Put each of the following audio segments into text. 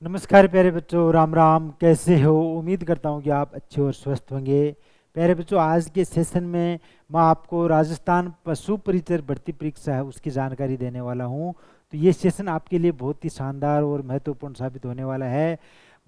नमस्कार प्यारे बच्चों, राम राम। कैसे हो? उम्मीद करता हूँ कि आप अच्छे और स्वस्थ होंगे। प्यारे बच्चों, आज के सेशन में मैं आपको राजस्थान पशु परिचर भर्ती परीक्षा है उसकी जानकारी देने वाला हूँ। तो ये सेशन आपके लिए बहुत ही शानदार और महत्वपूर्ण साबित होने वाला है।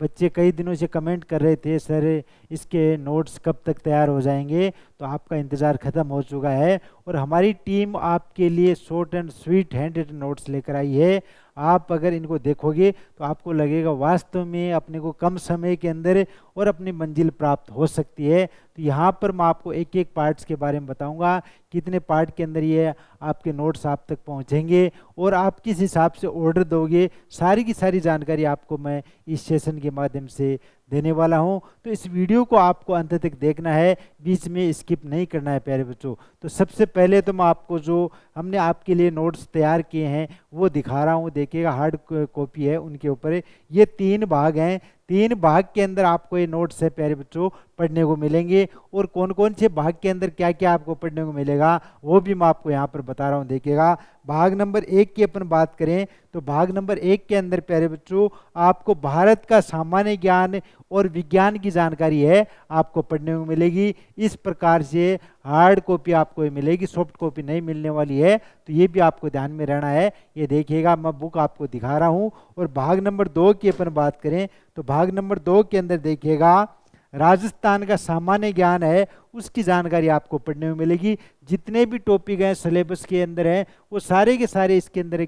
बच्चे कई दिनों से कमेंट कर रहे थे, सर इसके नोट्स कब तक तैयार हो जाएंगे। तो आपका इंतज़ार ख़त्म हो चुका है और हमारी टीम आपके लिए short and sweet handwritten notes लेकर आई है। आप अगर इनको देखोगे तो आपको लगेगा वास्तव में अपने को कम समय के अंदर और अपनी मंजिल प्राप्त हो सकती है। तो यहाँ पर मैं आपको एक एक पार्ट्स के बारे में बताऊंगा, कितने पार्ट के अंदर ये आपके नोट्स आप तक पहुँचेंगे और आप किस हिसाब से ऑर्डर दोगे, सारी की सारी जानकारी आपको मैं इस सेशन के माध्यम से देने वाला हूं। तो इस वीडियो को आपको अंत तक देखना है, बीच में स्किप नहीं करना है प्यारे बच्चों। तो सबसे पहले तो मैं आपको जो हमने आपके लिए नोट्स तैयार किए हैं वो दिखा रहा हूं। देखिएगा, हार्ड कॉपी है, उनके ऊपर ये 3 भाग हैं। 3 भाग के अंदर आपको ये नोट्स है प्यारे बच्चों पढ़ने को मिलेंगे और कौन कौन से भाग के अंदर क्या क्या आपको पढ़ने को मिलेगा वो भी मैं आपको यहाँ पर बता रहा हूँ। देखिएगा, भाग नंबर 1 की अपन बात करें तो भाग नंबर 1 के अंदर प्यारे बच्चों आपको भारत का सामान्य ज्ञान और विज्ञान की जानकारी है आपको पढ़ने को मिलेगी। इस प्रकार से हार्ड कॉपी आपको ये मिलेगी, सॉफ्ट कॉपी नहीं मिलने वाली है। तो ये भी आपको ध्यान में रहना है। ये देखिएगा, मैं बुक आपको दिखा रहा हूँ। और भाग नंबर 2 की अपन बात करें तो भाग नंबर 2 के अंदर देखिएगा राजस्थान का सामान्य ज्ञान है उसकी जानकारी आपको पढ़ने को मिलेगी। जितने भी टॉपिक हैं सिलेबस के अंदर हैं वो सारे के सारे इसके अंदर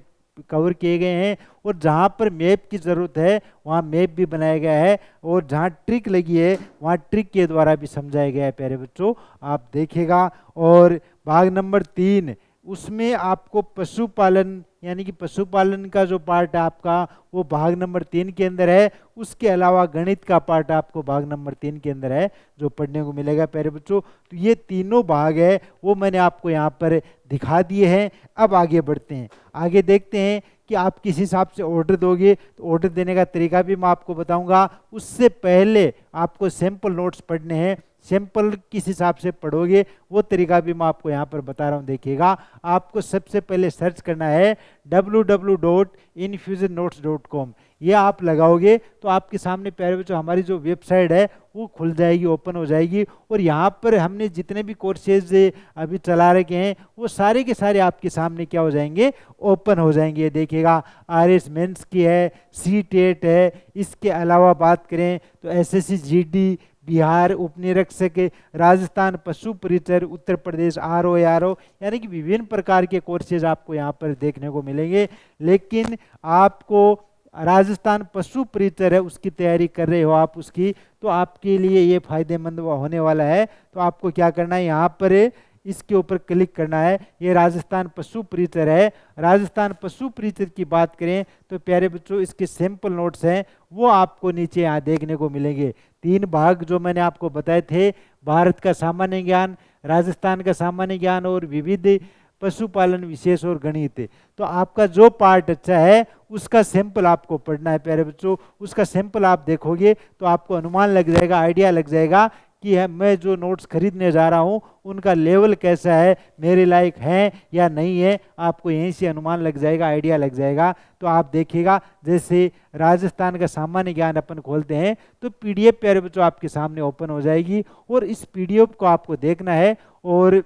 कवर किए गए हैं। और जहाँ पर मैप की ज़रूरत है वहाँ मैप भी बनाया गया है और जहाँ ट्रिक लगी है वहाँ ट्रिक के द्वारा भी समझाया गया है प्यारे बच्चों, आप देखिएगा। और भाग नंबर 3 उसमें आपको पशुपालन यानी कि पशुपालन का जो पार्ट है आपका वो भाग नंबर 3 के अंदर है। उसके अलावा गणित का पार्ट आपको भाग नंबर 3 के अंदर है जो पढ़ने को मिलेगा प्यारे बच्चों। तो ये तीनों भाग है वो मैंने आपको यहाँ पर दिखा दिए हैं। अब आगे बढ़ते हैं, आगे देखते हैं कि आप किस हिसाब से ऑर्डर दोगे। तो ऑर्डर देने का तरीका भी मैं आपको बताऊंगा। उससे पहले आपको सैंपल नोट्स पढ़ने हैं, सैंपल किस हिसाब से पढ़ोगे वो तरीका भी मैं आपको यहाँ पर बता रहा हूँ। देखिएगा, आपको सबसे पहले सर्च करना है www.infusionnotes.com। ये आप लगाओगे तो आपके सामने प्यारे बच्चों हमारी जो वेबसाइट है वो खुल जाएगी, ओपन हो जाएगी। और यहाँ पर हमने जितने भी कोर्सेज अभी चला रखे हैं वो सारे के सारे आपके सामने क्या हो जाएंगे, ओपन हो जाएंगे। देखिएगा, RS मेंस की है, सी-टेट है, इसके अलावा बात करें तो SSC GD, बिहार उपनिरीक्षक, राजस्थान पशु परिचर, उत्तर प्रदेश RO यानी कि विभिन्न प्रकार के कोर्सेज आपको यहाँ पर देखने को मिलेंगे। लेकिन आपको राजस्थान पशु परिचर है उसकी तैयारी कर रहे हो आप उसकी, तो आपके लिए ये फायदेमंद होने वाला है। तो आपको क्या करना है, यहाँ पर इसके ऊपर क्लिक करना है। ये राजस्थान पशु परिचर है। राजस्थान पशु परिचर की बात करें तो प्यारे बच्चों इसके सैंपल नोट्स हैं वो आपको नीचे यहाँ देखने को मिलेंगे। 3 भाग जो मैंने आपको बताए थे, भारत का सामान्य ज्ञान, राजस्थान का सामान्य ज्ञान और विविध पशुपालन विशेष और गणित। तो आपका जो पार्ट अच्छा है उसका सैंपल आपको पढ़ना है प्यारे बच्चों। उसका सैंपल आप देखोगे तो आपको अनुमान लग जाएगा, आइडिया लग जाएगा कि है मैं जो नोट्स खरीदने जा रहा हूँ उनका लेवल कैसा है, मेरे लायक है या नहीं है। आपको यहीं से अनुमान लग जाएगा, आइडिया लग जाएगा। तो आप देखिएगा, जैसे राजस्थान का सामान्य ज्ञान अपन खोलते हैं तो PDF प्यारे बच्चों आपके सामने ओपन हो जाएगी और इस PDF को आपको देखना है और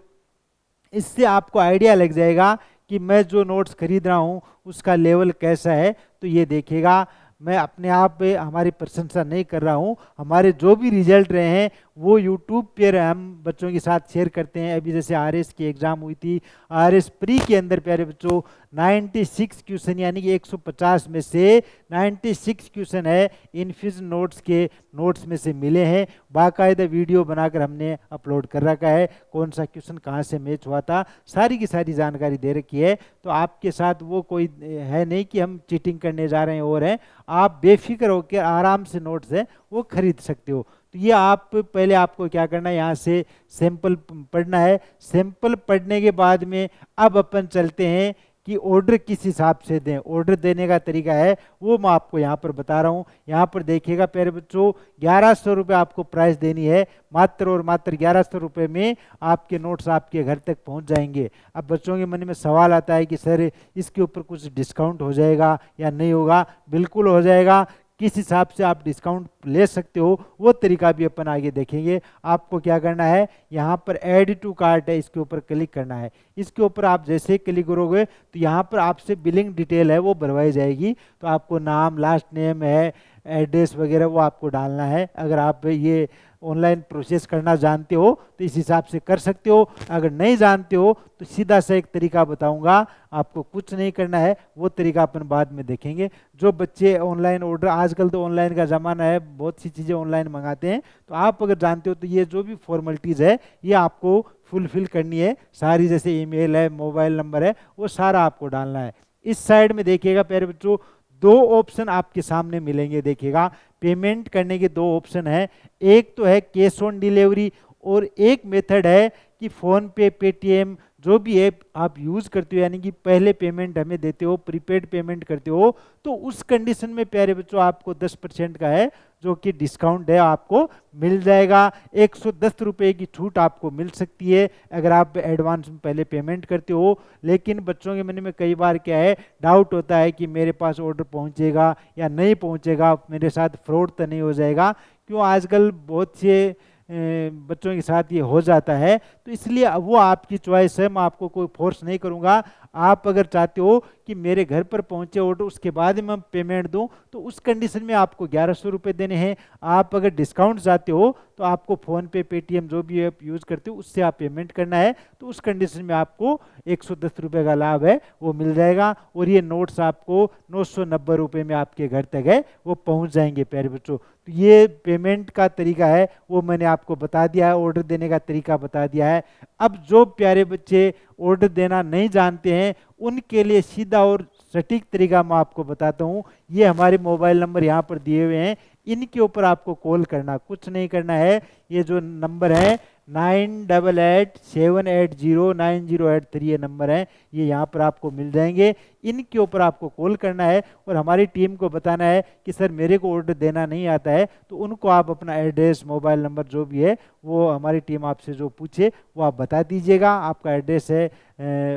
इससे आपको आइडिया लग जाएगा कि मैं जो नोट्स खरीद रहा हूँ उसका लेवल कैसा है। तो ये देखिएगा, मैं अपने आप पे हमारी प्रशंसा नहीं कर रहा हूँ, हमारे जो भी रिजल्ट रहे हैं वो यूट्यूब पर हम बच्चों के साथ शेयर करते हैं। अभी जैसे RS की एग्ज़ाम हुई थी, RS प्री के अंदर प्यारे बच्चों 96 क्वेश्चन यानी कि 150 में से 96 क्वेश्चन है इन्फ्यूजन नोट्स के नोट्स में से मिले हैं। बाकायदा वीडियो बनाकर हमने अपलोड कर रखा है, कौन सा क्वेश्चन कहाँ से मैच हुआ था, सारी की सारी जानकारी दे रखी है। तो आपके साथ वो कोई है नहीं कि हम चीटिंग करने जा रहे हैं और हैं, आप बेफिक्र होकर आराम से नोट्स है वो खरीद सकते हो। तो ये आप पहले आपको क्या करना है, यहाँ से सैंपल पढ़ना है। सैंपल पढ़ने के बाद में अब अपन चलते हैं कि ऑर्डर किस हिसाब से दें। ऑर्डर देने का तरीका है वो मैं आपको यहाँ पर बता रहा हूँ। यहाँ पर देखिएगा प्यारे बच्चों, 1100 रुपये आपको प्राइस देनी है, मात्र और मात्र 1100 रुपये में आपके नोट्स आपके घर तक पहुँच जाएंगे। अब बच्चों के मन में सवाल आता है कि सर इसके ऊपर कुछ डिस्काउंट हो जाएगा या नहीं होगा। बिल्कुल हो जाएगा। किस हिसाब से आप डिस्काउंट ले सकते हो, वो तरीका भी अपन आगे देखेंगे। आपको क्या करना है, यहाँ पर ऐड टू कार्ट है, इसके ऊपर क्लिक करना है। इसके ऊपर आप जैसे ही क्लिक करोगे तो यहाँ पर आपसे बिलिंग डिटेल है वो भरवाई जाएगी। तो आपको नाम, लास्ट नेम है, एड्रेस वगैरह वो आपको डालना है। अगर आप ये ऑनलाइन प्रोसेस करना जानते हो तो इस हिसाब से कर सकते हो, अगर नहीं जानते हो तो सीधा सा एक तरीका बताऊंगा, आपको कुछ नहीं करना है, वो तरीका अपन बाद में देखेंगे। जो बच्चे ऑनलाइन ऑर्डर, आजकल तो ऑनलाइन का ज़माना है, बहुत सी चीज़ें ऑनलाइन मंगाते हैं, तो आप अगर जानते हो तो ये जो भी फॉर्मेलिटीज़ है ये आपको फुलफिल करनी है सारी, जैसे ईमेल है, मोबाइल नंबर है, वो सारा आपको डालना है। इस साइड में देखिएगा प्यारे बच्चों, दो ऑप्शन आपके सामने मिलेंगे। देखिएगा पेमेंट करने के दो ऑप्शन है, एक तो है कैश ऑन डिलीवरी और एक मेथड है कि फ़ोन पे, पेटीएम, जो भी ऐप आप यूज़ करते हो, यानी कि पहले पेमेंट हमें देते हो, प्रीपेड पेमेंट करते हो, तो उस कंडीशन में प्यारे बच्चों आपको 10% का है जो कि डिस्काउंट है आपको मिल जाएगा। 110 रुपये की छूट आपको मिल सकती है अगर आप एडवांस में पहले पेमेंट करते हो। लेकिन बच्चों के मन में कई बार क्या है, डाउट होता है कि मेरे पास ऑर्डर पहुंचेगा या नहीं पहुंचेगा, मेरे साथ फ्रॉड तो नहीं हो जाएगा। क्यों, आजकल बहुत से बच्चों के साथ ये हो जाता है, तो इसलिए वो आपकी चॉइस है, मैं आपको कोई फोर्स नहीं करूंगा। आप अगर चाहते हो कि मेरे घर पर पहुंचे ऑर्डर उसके बाद मैं पेमेंट दूं, तो उस कंडीशन में आपको 1100 रुपये देने हैं। आप अगर डिस्काउंट चाहते हो तो आपको फ़ोन पे, पेटीएम, जो भी ऐप यूज़ करते हो उससे आप पेमेंट करना है, तो उस कंडीशन में आपको 110 रुपये का लाभ है वो मिल जाएगा। और ये नोट्स आपको 990 रुपये में आपके घर तक है वो पहुँच जाएंगे प्यारे बच्चों। तो ये पेमेंट का तरीका है वो मैंने आपको बता दिया है, ऑर्डर देने का तरीका बता दिया है। अब जो प्यारे बच्चे ऑर्डर देना नहीं जानते हैं उनके लिए सीधा और सटीक तरीका मैं आपको बताता हूँ। ये हमारे मोबाइल नंबर यहाँ पर दिए हुए हैं, इनके ऊपर आपको कॉल करना, कुछ नहीं करना है। ये जो नंबर है 9887809083 ये नंबर है, ये यहाँ पर आपको मिल जाएंगे। इनके ऊपर आपको कॉल करना है और हमारी टीम को बताना है कि सर मेरे को ऑर्डर देना नहीं आता है, तो उनको आप अपना एड्रेस, मोबाइल नंबर जो भी है वो हमारी टीम आपसे जो पूछे वो आप बता दीजिएगा। आपका एड्रेस है,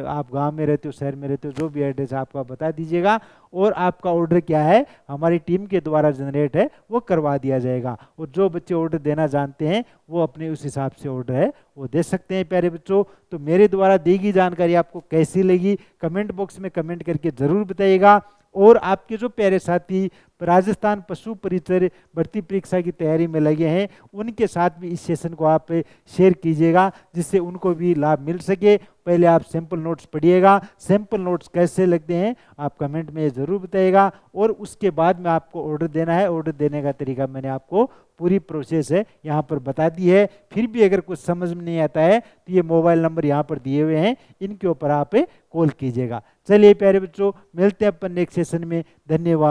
आप गांव में रहते हो, शहर में रहते हो, जो भी एड्रेस आपका बता दीजिएगा और आपका ऑर्डर क्या है हमारी टीम के द्वारा जनरेट है वो करवा दिया जाएगा। और जो बच्चे ऑर्डर देना जानते हैं वो अपने उस हिसाब से ऑर्डर है वो दे सकते हैं प्यारे बच्चों। तो मेरे द्वारा दी गई जानकारी आपको कैसी लगी कमेंट बॉक्स में कमेंट करके ज़रूर बताइएगा। और आपके जो प्यारे साथी राजस्थान पशु परिचर भर्ती परीक्षा की तैयारी में लगे हैं उनके साथ भी इस सेशन को आप शेयर कीजिएगा जिससे उनको भी लाभ मिल सके। पहले आप सैंपल नोट्स पढ़िएगा, सैंपल नोट्स कैसे लगते हैं आप कमेंट में ज़रूर बताइएगा। और उसके बाद में आपको ऑर्डर देना है, ऑर्डर देने का तरीका मैंने आपको पूरी प्रोसेस है यहाँ पर बता दी है। फिर भी अगर कुछ समझ में नहीं आता है तो ये मोबाइल नंबर यहाँ पर दिए हुए हैं, इनके ऊपर आप कॉल कीजिएगा। चलिए प्यारे बच्चों, मिलते हैं अपन नेक्स्ट सेशन में। धन्यवाद।